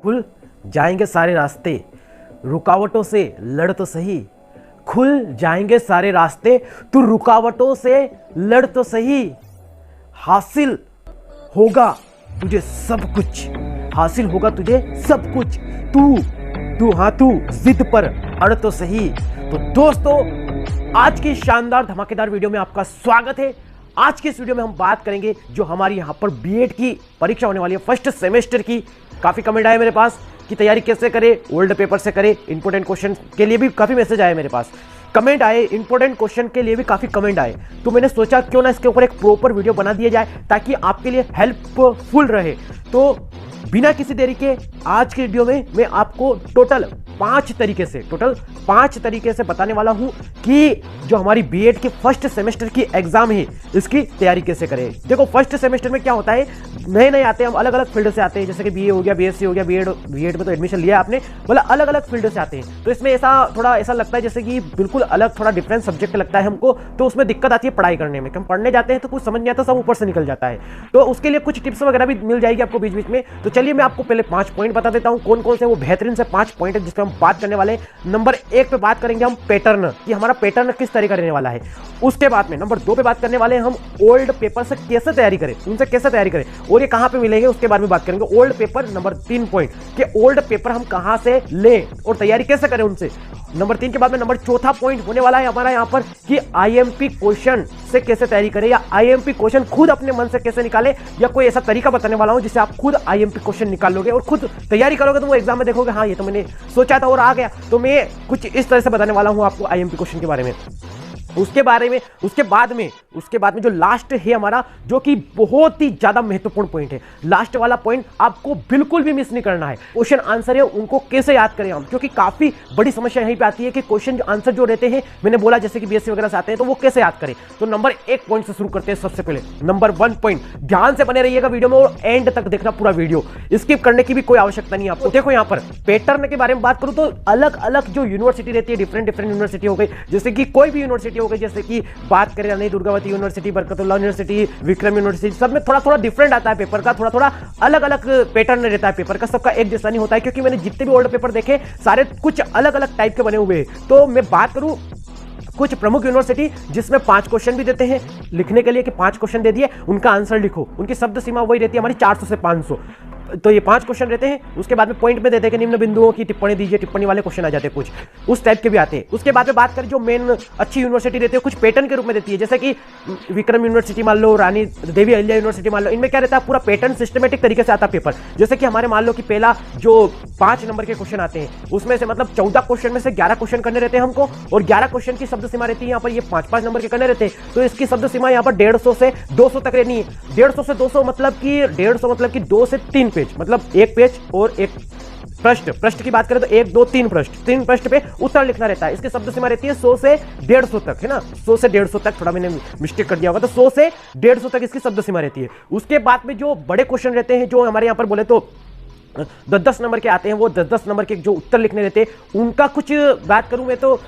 खुल जाएंगे सारे रास्ते, रुकावटों से लड़ तो सही। खुल जाएंगे सारे रास्ते, तू रुकावटों से लड़ तो सही। हासिल होगा तुझे सब कुछ, हासिल होगा तुझे सब कुछ। तू जिद पर अड़ तो सही। तो दोस्तों, आज की शानदार धमाकेदार वीडियो में आपका स्वागत है। आज की इस वीडियो में हम बात करेंगे जो हमारी यहाँ पर बीएड की परीक्षा होने वाली है, फर्स्ट सेमेस्टर की। काफ़ी कमेंट आए मेरे पास कि तैयारी कैसे करें, ओल्ड पेपर से करें। इंपॉर्टेंट क्वेश्चन के लिए भी काफ़ी मैसेज आए मेरे पास, कमेंट आए, इंपॉर्टेंट क्वेश्चन के लिए भी काफ़ी कमेंट आए। तो मैंने सोचा क्यों ना इसके ऊपर एक प्रॉपर वीडियो बना दिया जाए ताकि आपके लिए हेल्पफुल रहे। तो बिना किसी देरी के आज की वीडियो में मैं आपको टोटल पांच तरीके से बताने वाला हूं कि जो हमारी बीएड की फर्स्ट सेमेस्टर की एग्जाम है इसकी तैयारी कैसे करें। देखो, फर्स्ट सेमेस्टर में क्या होता है, नए आते हैं, हम अलग अलग फील्ड से आते हैं। जैसे कि बीए हो गया, बीएससी हो गया, बीएड में तो एडमिशन लिया आपने, मतलब अलग अलग फील्ड से आते हैं। तो इसमें ऐसा लगता है जैसे कि बिल्कुल अलग, थोड़ा डिफरेंट सब्जेक्ट लगता है हमको। तो उसमें दिक्कत आती है पढ़ाई करने में। हम पढ़ने जाते हैं तो कुछ समझ नहीं आता, सब ऊपर से निकल जाता है। तो उसके लिए कुछ टिप्स वगैरह भी मिल जाएगी आपको बीच बीच में। तो चलिए मैं आपको पहले 5 पॉइंट बता देता हूं कौन कौन से वो बेहतरीन से 5 पॉइंट है जिसपे हम बात करने वाले हैं। नंबर 1 पे बात करेंगे हम पैटर्न, कि हमारा पैटर्न किस तरह का रहने वाला है। उसके बाद में नंबर 2 पे बात करने वाले हैं हम ओल्ड पेपर से कैसे तैयारी करें, उनसे कैसे तैयारी करें और ये कहां पे मिलेंगे, उसके बारे में बात करेंगे। ओल्ड पेपर नंबर 3 पॉइंट कि ओल्ड पेपर हम कहां से लें और तैयारी कैसे करें उनसे। नंबर 3 के बाद में नंबर 4था पॉइंट होने वाला है हमारा यहां पर कि आईएमपी क्वेश्चन से कैसे तैयारी करें, या आईएमपी क्वेश्चन खुद अपने मन से कैसे निकालें, या कोई ऐसा तरीका बताने वाला हूं जिससे आप खुद आईएमपी क्वेश्चन निकाल लोगे और खुद तैयारी करोगे तो वो एग्जाम में देखोगे हाँ ये तो मैंने सोचा था और आ गया। तो मैं कुछ इस तरह से बताने वाला हूं आपको आईएमपी क्वेश्चन के बारे में। उसके बाद में जो लास्ट है हमारा, जो कि बहुत ही ज्यादा महत्वपूर्ण पॉइंट है। लास्ट वाला पॉइंट आपको बिल्कुल भी मिस नहीं करना है। क्वेश्चन आंसर है उनको कैसे याद करें हम, क्योंकि काफी बड़ी समस्या यहीं पे आती है कि क्वेश्चन आंसर जो रहते हैं, मैंने बोला जैसे कि बीएससी वगैरह से आते हैं, तो वो कैसे याद करें। तो नंबर 1 पॉइंट से शुरू करते हैं। सबसे पहले नंबर 1 पॉइंट, ध्यान से बने रहिएगा वीडियो में और एंड तक देखना पूरा वीडियो, स्किप करने की भी कोई आवश्यकता नहीं है आपको। देखो यहाँ पर पैटर्न के बारे में बात करूं तो अलग अलग जो यूनिवर्सिटी रहती है, डिफरेंट यूनिवर्सिटी हो गई, जैसे कि कोई भी यूनिवर्सिटी हो गई, जैसे कि बात करें Rani Durgavati university, Barkatullah university, Vikram university, सब में थोड़ा डिफरेंट आता है पेपर का, थोड़ा अलग अलग पैटर्न रहता है पेपर का, सबका एक जैसा नहीं होता है। क्योंकि मैंने जितने भी ओल्ड पेपर देखे सारे कुछ अलग अलग टाइप के बने हुए हैं। तो मैं बात करूं कुछ प्रमुख यूनिवर्सिटी जिसमें 5 क्वेश्चन भी देते हैं लिखने के लिए कि 5 क्वेश्चन दे दिए, उनका आंसर लिखो। उनकी शब्द सीमा वही रहती है हमारी 400 से 500। तो ये 5 क्वेश्चन रहते हैं। उसके बाद में पॉइंट में देते हैं कि निम्न बिंदुओं की टिप्पणी दीजिए, टिप्पणी वाले क्वेश्चन आ जाते हैं, कुछ उस टाइप के भी आते हैं। उसके बाद में बात करें जो मेन अच्छी यूनिवर्सिटी रहती है, कुछ पैटर्न के रूप में देती है, जैसे कि विक्रम यूनिवर्सिटी मान लो, रानी देवी अहिल्या यूनिवर्सिटी मान लो। इनमें क्या रहता है, पूरा पैटर्न सिस्टमेटिक तरीके से आता है पेपर। जैसे कि हमारे मान लो कि पहला जो 5 नंबर के क्वेश्चन आते हैं, उसमें से मतलब 14 क्वेश्चन में से 11 क्वेश्चन करने रहते हैं हमको, और 11 क्वेश्चन की शब्द सीमा रहती है यहाँ पर, ये 5-5 नंबर के करने रहते हैं। तो इसकी शब्द सीमा यहाँ पर 150 से 200 तक रहनी है। 150 से 200 मतलब कि 2 से 3 पेज, मतलब एक पेज और एक प्रश्न की बात करें तो 1 2 3 प्रश्न, 3 प्रश्न पे उत्तर लिखना रहता है। इसकी शब्द सीमा रहती है 100 से 150 तक, है ना, 100 से 150 तक, थोड़ा मैंने मिस्टेक कर दिया होगा, तो 100 से 150 तक इसकी शब्द सीमा रहती है। उसके बाद में जो बड़े क्वेश्चन रहते हैं, जो हमारे यहाँ पर बोले तो 10-10 नंबर के आते हैं, वो 10-10 नंबर के जो उत्तर लिखने रहते हैं, उनका कुछ बात करूं मैं तो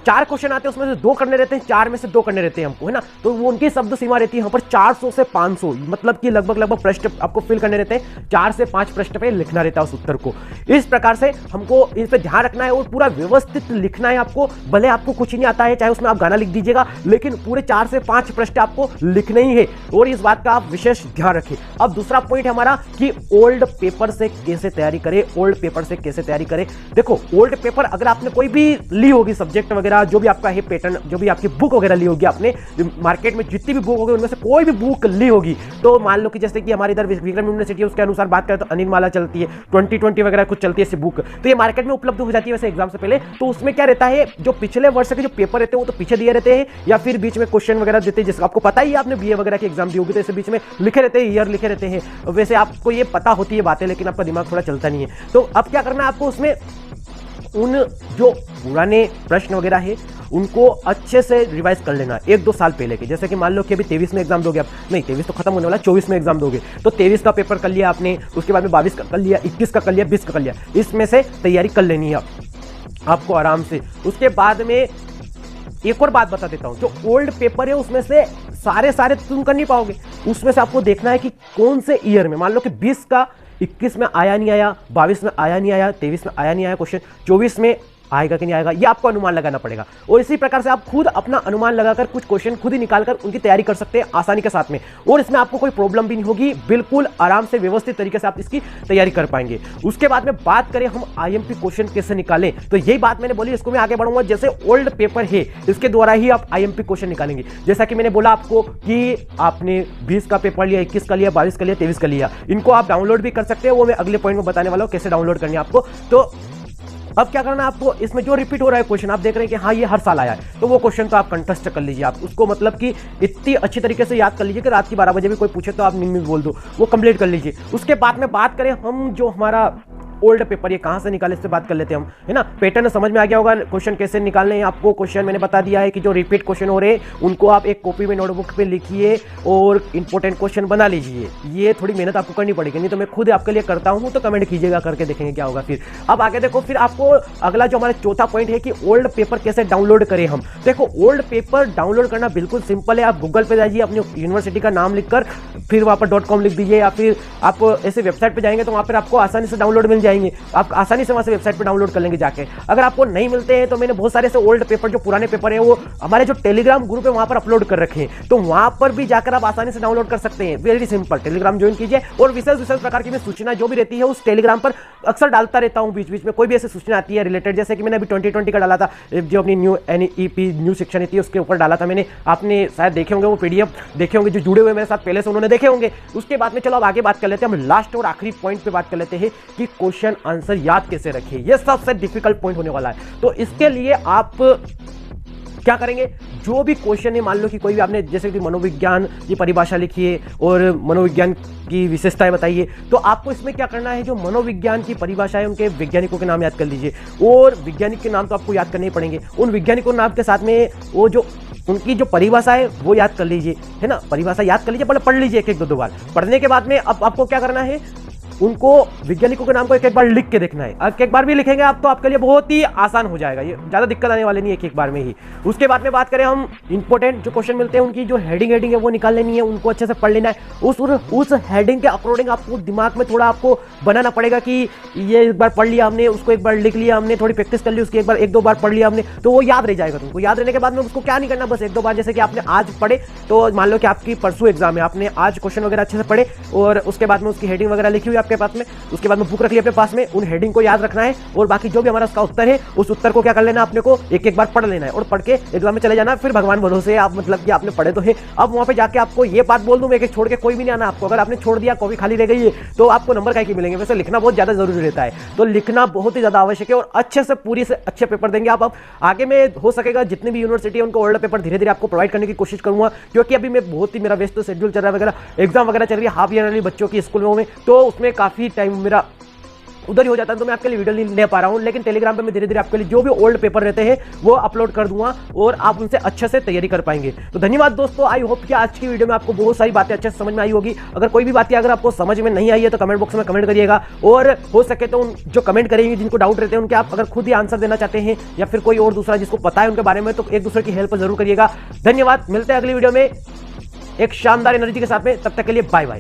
4 क्वेश्चन आते हैं, उसमें से 2 करने रहते हैं, 4 में से 2 करने रहते हैं हमको, है ना। तो वो उनकी शब्द सीमा रहती है यहाँ पर 400 से 500, मतलब कि लगभग प्रश्न आपको फिल करने रहते हैं। 4 से 5 प्रश्न पे लिखना रहता है उस उत्तर को। इस प्रकार से हमको इस पे ध्यान रखना है और पूरा व्यवस्थित लिखना है आपको। भले आपको कुछ नहीं आता है, चाहे उसमें आप गाना लिख दीजिएगा, लेकिन पूरे 4 से 5 प्रश्न आपको लिखने ही है, और इस बात का आप विशेष ध्यान रखें। अब दूसरा पॉइंट हमारा कि ओल्ड पेपर से कैसे तैयारी करें। ओल्ड पेपर से कैसे तैयारी करें, देखो ओल्ड पेपर अगर आपने कोई भी ली होगी सब्जेक्ट वगैरह, जो भी आपका है पैटर्न, जो भी आपकी बुक वगैरह ली होगी आपने, मार्केट में जितनी भी बुक होगी उनमें से कोई भी बुक ली होगी, तो मान लो कि जैसे कि हमारे इधर विक्रम यूनिवर्सिटी है, उसके अनुसार बात करें तो अनिल माला चलती है, 2020 वगैरह कुछ चलती है ऐसी बुक, तो ये मार्केट में उपलब्ध हो जाती है वैसे एग्जाम से पहले। तो उसमें क्या रहता है, जो पिछले वर्ष के जो पेपर रहते हैं वो तो पीछे दिए रहते हैं, या फिर बीच में क्वेश्चन वगैरह देते हैं, जैसे आपको पता ही है, आपने बीए वगैरह की एग्जाम दी होगी तो ऐसे बीच में लिखे रहते हैं, ईयर लिखे रहते हैं। वैसे आपको ये पता होती है बातें, लेकिन आपका दिमाग थोड़ा चलता नहीं है। तो अब क्या करना है आपको, उसमें उन जो पुराने प्रश्न वगैरह है उनको अच्छे से रिवाइज कर लेना 1-2 साल पहले के। जैसे कि मान लो कि अभी 23 में एग्जाम दोगे आप, नहीं 23 तो खत्म होने वाला, 24 में एग्जाम दोगे, तो 23 का पेपर कर लिया आपने, उसके बाद में 22 का कर लिया, 21 का कर लिया, 20 का कर लिया, इसमें से तैयारी कर लेनी है आपको आराम से। उसके बाद में एक और बात बता देता हूं, जो ओल्ड पेपर है उसमें से सारे तुम कर नहीं पाओगे, उसमें से आपको देखना है कि कौन से ईयर में, मान लो कि 20 का 21 में आया नहीं आया, 22 में आया नहीं आया, 23 में आया नहीं आया क्वेश्चन, 24 में आएगा कि नहीं आएगा, ये आपको अनुमान लगाना पड़ेगा। और इसी प्रकार से आप खुद अपना अनुमान लगाकर कुछ क्वेश्चन खुद ही निकालकर उनकी तैयारी कर सकते हैं आसानी के साथ में, और इसमें आपको कोई प्रॉब्लम भी नहीं होगी, बिल्कुल आराम से व्यवस्थित तरीके से आप इसकी तैयारी कर पाएंगे। उसके बाद में बात करें हम आईएमपी क्वेश्चन कैसे निकालें, तो यही बात मैंने बोली, इसको मैं आगे बढ़ूंगा। जैसे ओल्ड पेपर है, इसके द्वारा ही आप आईएमपी क्वेश्चन निकालेंगे। जैसा कि मैंने बोला आपको कि आपने 20 का पेपर लिया, 21 का लिया, 22 का लिया, 23 का लिया, इनको आप डाउनलोड भी कर सकते हैं, वो मैं अगले पॉइंट में बताने वाला हूं कैसे डाउनलोड करनी है आपको। तो अब क्या करना है आपको, इसमें जो रिपीट हो रहा है क्वेश्चन, आप देख रहे हैं कि हाँ ये हर साल आया है, तो वो क्वेश्चन तो आप कंटेस्ट कर लीजिए। आप उसको मतलब कि इतनी अच्छी तरीके से याद कर लीजिए कि रात की 12 बजे भी कोई पूछे तो आप निम्न बोल दो, वो कंप्लीट कर लीजिए। उसके बाद में बात करें हम जो हमारा ओल्ड पेपर ये कहां से निकाले, इससे बात कर लेते हैं हम, है ना। पैटर्न समझ में आ गया होगा, क्वेश्चन कैसे निकालने हैं आपको। क्वेश्चन मैंने बता दिया है कि जो रिपीट क्वेश्चन हो रहे हैं उनको आप एक कॉपी में नोटबुक पे लिखिए और इंपॉर्टेंट क्वेश्चन बना लीजिए। ये थोड़ी मेहनत आपको करनी पड़ेगी, नहीं तो मैं खुद आपके लिए करता हूं, तो कमेंट कीजिएगा, करके देखेंगे क्या होगा। फिर अब आगे देखो, फिर आपको अगला जो हमारा चौथा पॉइंट है कि ओल्ड पेपर कैसे डाउनलोड करें हम। देखो ओल्ड पेपर डाउनलोड करना बिल्कुल सिंपल है। आप गूगल पे जाइए, अपनी यूनिवर्सिटी का नाम लिखकर फिर वहां पर .com लिख दीजिए, या फिर आप ऐसे वेबसाइट पे जाएंगे तो वहां पर आपको आसानी से डाउनलोड मिल जाएंगे। आप आसानी से वहां से वेबसाइट पे डाउनलोड कर लेंगे जाके। अगर आपको नहीं मिलते हैं तो मैंने बहुत सारे ऐसे ओल्ड पेपर, जो पुराने पेपर है, वो हमारे जो टेलीग्राम ग्रुप है वहां पर अपलोड कर रखे हैं, तो वहां पर भी जाकर आप आसानी से डाउनलोड कर सकते हैं। वेरी सिंपल, टेलीग्राम ज्वाइन कीजिए, और विशेष प्रकार की सूचना जो भी रहती है उस टेलीग्राम पर अक्सर डालता रहता हूं बीच बीच में। कोई भी ऐसी सूचना आती है रिलेटेड, जैसे कि मैंने अभी 2020 का डाला था, जो अपनी न्यू NEP न्यू सेक्शन थी उसके ऊपर डाला था मैंने, आपने शायद देखे होंगे, वो PDF देखे होंगे, जो जुड़े हुए मेरे साथ पहले से उन्होंने देखे होंगे। उसके बाद में चलो अब आगे बात कर लेते हैं, हम लास्ट और आखिरी पॉइंट पे बात कर लेते हैं कि क्वेश्चन आंसर याद कैसे रखें। ये सबसे डिफिकल्ट पॉइंट होने वाला है। तो इसके लिए आप क्या करेंगे, जो भी क्वेश्चन है, मान लो कि कोई भी आपने जैसे कि मनोविज्ञान की परिभाषा लिखी है और मनोविज्ञान की विशेषताएं बताइए, तो आपको इसमें क्या करना है, जो मनोविज्ञान की परिभाषा है उनके वैज्ञानिकों के नाम याद कर लीजिए, और वैज्ञानिक के नाम तो आपको याद करने ही पड़ेंगे। उन वैज्ञानिकों के नाम के साथ में वो जो उनकी जो परिभाषा है वो याद कर लीजिए, है ना। परिभाषा याद कर लीजिए, पहले पढ़ लीजिए एक दो बार। पढ़ने के बाद में अब आपको क्या करना है, उनको वैज्ञानिकों के नाम को एक बार लिख के देखना है। एक बार भी लिखेंगे आप तो आपके लिए बहुत ही आसान हो जाएगा, ये ज्यादा दिक्कत आने वाली नहीं है एक बार में ही। उसके बाद में बात करें हम इंपॉर्टेंट जो क्वेश्चन मिलते हैं, उनकी जो हेडिंग है वो निकाल लेनी है, उनको अच्छे से पढ़ लेना है। उस हेडिंग के अकॉर्डिंग आपको दिमाग में थोड़ा आपको बनाना पड़ेगा कि ये एक बार पढ़ लिया हमने, उसको एक बार लिख लिया हमने, थोड़ी प्रैक्टिस कर ली उसकी, एक दो बार पढ़ लिया हमने, तो वो याद रह जाएगा तुमको। याद रहने के बाद में उसको क्या नहीं करना, बस एक दो बार, जैसे कि आपने आज पढ़े, तो मान लो कि आपकी परसों एग्जाम है, आपने आज क्वेश्चन वगैरह अच्छे से पढ़े और उसके बाद में उसकी हेडिंग वगैरह लिखी हुई आपके पास में, उसके बाद में बुक रख लिया अपने पास में, उन हेडिंग को याद रखना है, और बाकी जो भी हमारा उसका उत्तर है उस उत्तर को क्या कर लेना, अपने को एक बार पढ़ लेना है और पढ़ के एग्जाम में चले जाना। फिर भगवान भरोसे आप मतलब कि आपने पढ़े तो है। अब वहां पे जाके आपको ये बात बोल दूं, एक छोड़ के कोई भी नहीं आना आपको। अगर आपने छोड़ दिया, कॉपी खाली रह गई है, तो आपको नंबर काहे के मिलेंगे। वैसे लिखना बहुत ज्यादा जरूरी रहता है, तो लिखना बहुत ही ज्यादा आवश्यक है, और अच्छे से पूरी से अच्छे पेपर देंगे आप। अब आगे में हो सकेगा जितनी भी यूनिवर्सिटी है उनको ओल्ड पेपर धीरे धीरे आपको प्रोवाइड करने की कोशिश करूंगा, क्योंकि अभी मैं बहुत ही मेरा व्यस्त शेड्यूल चल रहा है वगैरह, एग्जाम वगैरह चल रही है हाफ ईयर वाली बच्चों की स्कूलों में, तो उसमें काफी टाइम मेरा उधर ही हो जाता है, तो मैं आपके लिए वीडियो नहीं ले पा रहा हूं। लेकिन टेलीग्राम पे मैं धीरे धीरे आपके लिए जो भी ओल्ड पेपर रहते हैं वो अपलोड कर दूंगा, और आप उनसे अच्छे से तैयारी कर पाएंगे। तो धन्यवाद दोस्तों, आई होप कि आज की वीडियो में आपको बहुत सारी बातें अच्छे से समझ में आई होगी। अगर कोई भी बातें अगर आपको समझ में नहीं आई है तो कमेंट बॉक्स में कमेंट करिएगा, और हो सके तो जो कमेंट करेंगे, जिनको डाउट रहते हैं उनके आप अगर खुद ही आंसर देना चाहते हैं, या फिर कोई और दूसरा जिसको पता है उनके बारे में, तो एक दूसरे की हेल्प जरूर करिएगा। धन्यवाद, मिलते हैं अगली वीडियो में एक शानदार एनर्जी के साथ में, तब तक के लिए बाय बाय।